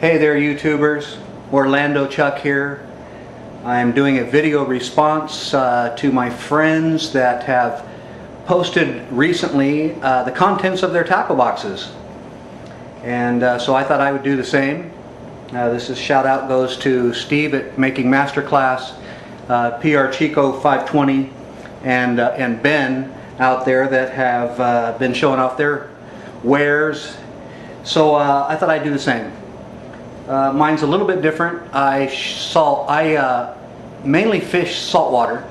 Hey there YouTubers, Orlando Chuck here. I'm doing a video response to my friends that have posted recently the contents of their tackle boxes. And so I thought I would do the same. This is shout out goes to Steve at Making Masterclass, PR Chico 520, and Ben out there that have been showing off their wares. So I thought I'd do the same. Mine's a little bit different. I mainly fish saltwater.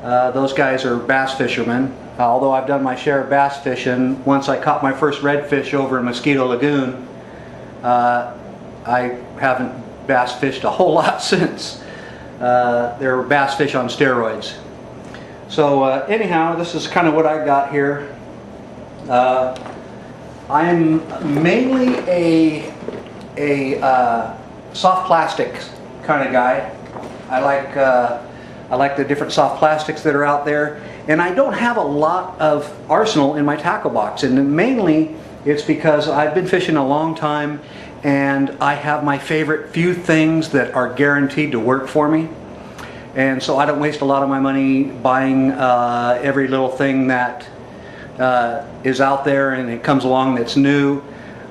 Those guys are bass fishermen. Although I've done my share of bass fishing, once I caught my first redfish over in Mosquito Lagoon, I haven't bass fished a whole lot since. They're bass fish on steroids. So anyhow, this is kind of what I got here. I'm mainly a soft plastics kind of guy. I like the different soft plastics that are out there, and I don't have a lot of arsenal in my tackle box, and mainly it's because I've been fishing a long time and I have my favorite few things that are guaranteed to work for me, and so I don't waste a lot of my money buying every little thing that is out there and it comes along that's new.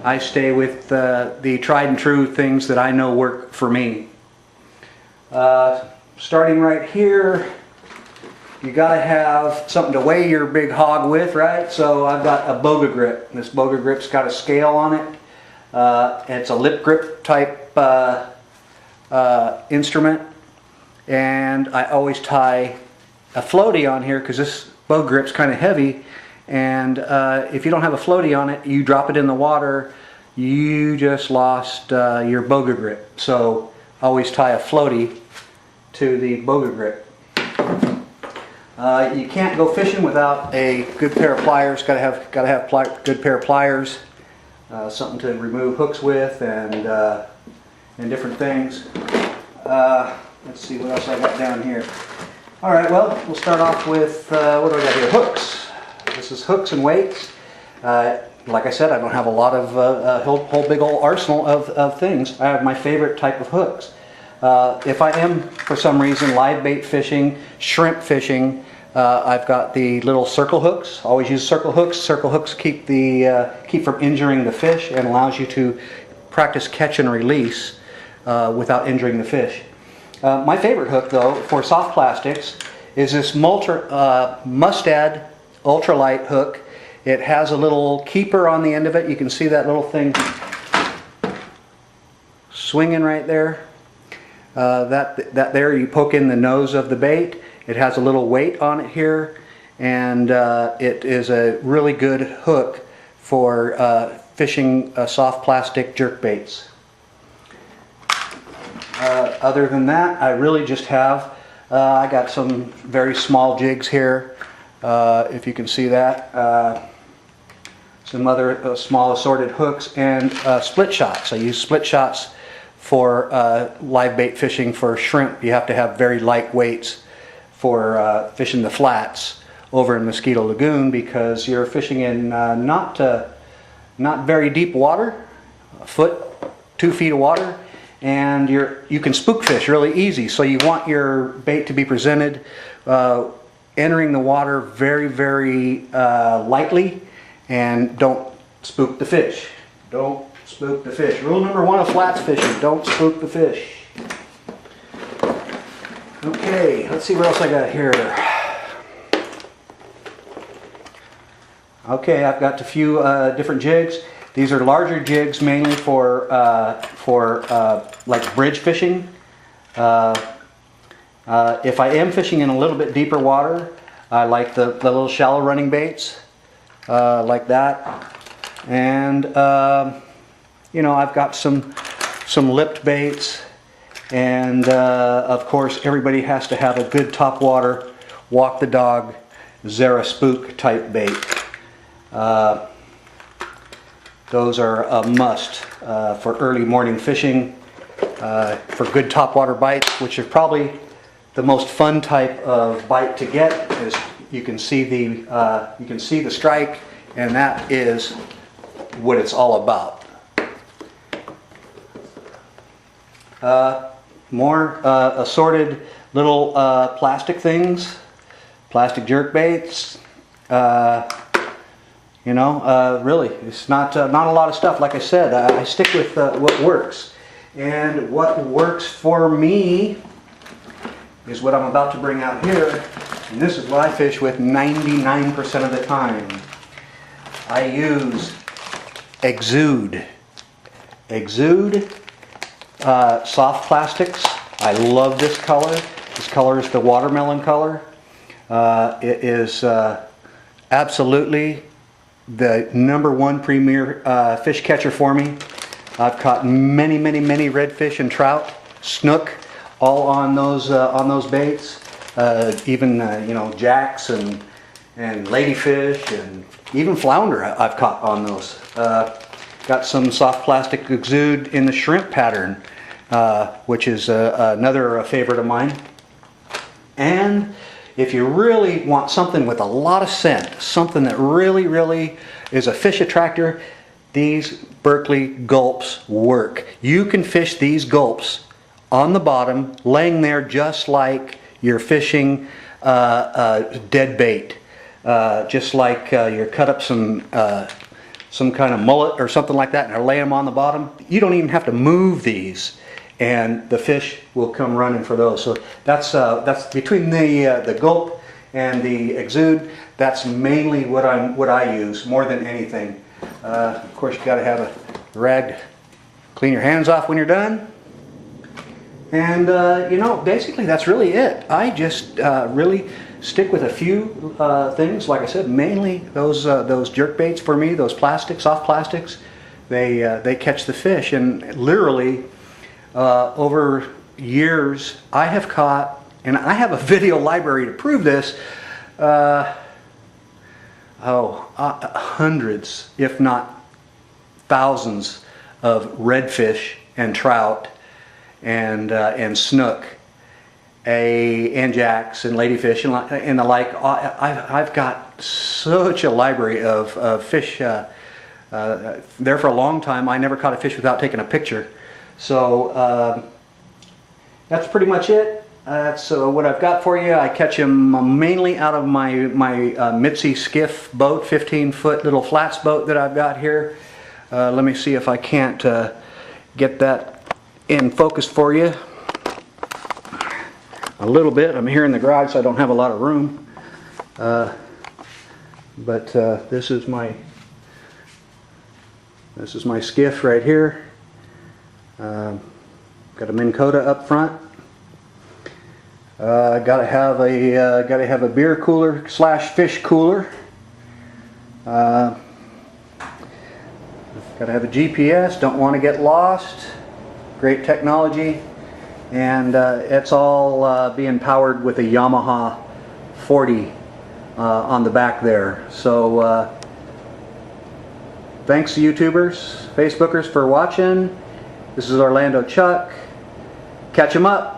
I stay with the tried and true things that I know work for me. Starting right here, you gotta have something to weigh your big hog with, right? So I've got a Boga Grip. This Boga Grip's got a scale on it. It's a lip grip type instrument, and I always tie a floaty on here because this Boga Grip's kind of heavy. And if you don't have a floaty on it, you drop it in the water, you just lost your Boga Grip. So always tie a floaty to the Boga Grip. You can't go fishing without a good pair of pliers. Gotta have good pair of pliers, something to remove hooks with, and different things. Let's see what else I got down here. All right, well, we'll start off with what do I got here? Hooks. This is hooks and weights. Like I said, I don't have a lot of whole big old arsenal of things. I have my favorite type of hooks. If I am, for some reason, live bait fishing, shrimp fishing, I've got the little circle hooks. Always use circle hooks. Circle hooks keep from injuring the fish and allows you to practice catch and release without injuring the fish. My favorite hook, though, for soft plastics is this Mustad ultralight hook. It has a little keeper on the end of it. You can see that little thing swinging right there. That there, you poke in the nose of the bait. It has a little weight on it here, and it is a really good hook for fishing soft plastic jerk baits. Other than that, I really just have I got some very small jigs here. If you can see that, some other small assorted hooks, and split shots. I use split shots for live bait fishing. For shrimp, you have to have very light weights for fishing the flats over in Mosquito Lagoon, because you're fishing in not very deep water, a foot, 2 feet of water, and you can spook fish really easy. So you want your bait to be presented entering the water very, very lightly, and don't spook the fish. Don't spook the fish. Rule number 1 of flats fishing: don't spook the fish. Okay, let's see what else I got here. Okay, I've got a few different jigs. These are larger jigs, mainly for like bridge fishing. If I am fishing in a little bit deeper water, I like the little shallow running baits like that. And you know, I've got some lipped baits, and of course everybody has to have a good top water, walk the dog, Zara Spook type bait. Those are a must for early morning fishing, for good topwater bites, which are probably the most fun type of bite to get. Is you can see the strike, and that is what it's all about. More assorted little plastic things, plastic jerk baits. You know, really, it's not a lot of stuff. Like I said, I stick with what works. And what works for me is what I'm about to bring out here. And this is what I fish with 99% of the time. I use Exude. Exude soft plastics. I love this color. This color is the watermelon color. It is absolutely the '1 premier fish catcher for me. I've caught many redfish and trout, snook, all on those baits. Even you know, jacks and ladyfish and even flounder I've caught on those. Got some soft plastic Exude in the shrimp pattern, which is another favorite of mine. And if you really want something with a lot of scent, something that really is a fish attractor, these Berkley gulps work. You can fish these gulps on the bottom, laying there just like you're fishing dead bait. Just like you're cut up some kind of mullet or something like that, and I lay them on the bottom. You don't even have to move these, and the fish will come running for those. So that's between the gulp and the Exude. That's mainly what I use more than anything. Of course, you got to have a rag, clean your hands off when you're done. And you know, basically that's really it. I just really stick with a few things. Like I said, mainly those jerk baits for me. Those plastics, soft plastics, they catch the fish. And literally over years, I have caught, and I have a video library to prove this. Hundreds, if not thousands, of redfish and trout and snook, and jacks and ladyfish and the like. I've got such a library of fish. There for a long time, I never caught a fish without taking a picture. So that's pretty much it. That's what I've got for you. I catch them mainly out of my Mitzi skiff boat, 15-foot little flats boat that I've got here. Let me see if I can't get that in focus for you a little bit. I'm here in the garage, so I don't have a lot of room. But this is my skiff right here. Got a Minn Kota up front. Gotta have a beer cooler / fish cooler. Gotta have a GPS. Don't want to get lost. Great technology, and it's all being powered with a Yamaha 40 on the back there. So thanks to YouTubers, Facebookers for watching. This is Orlando Chuck. Catch 'em up.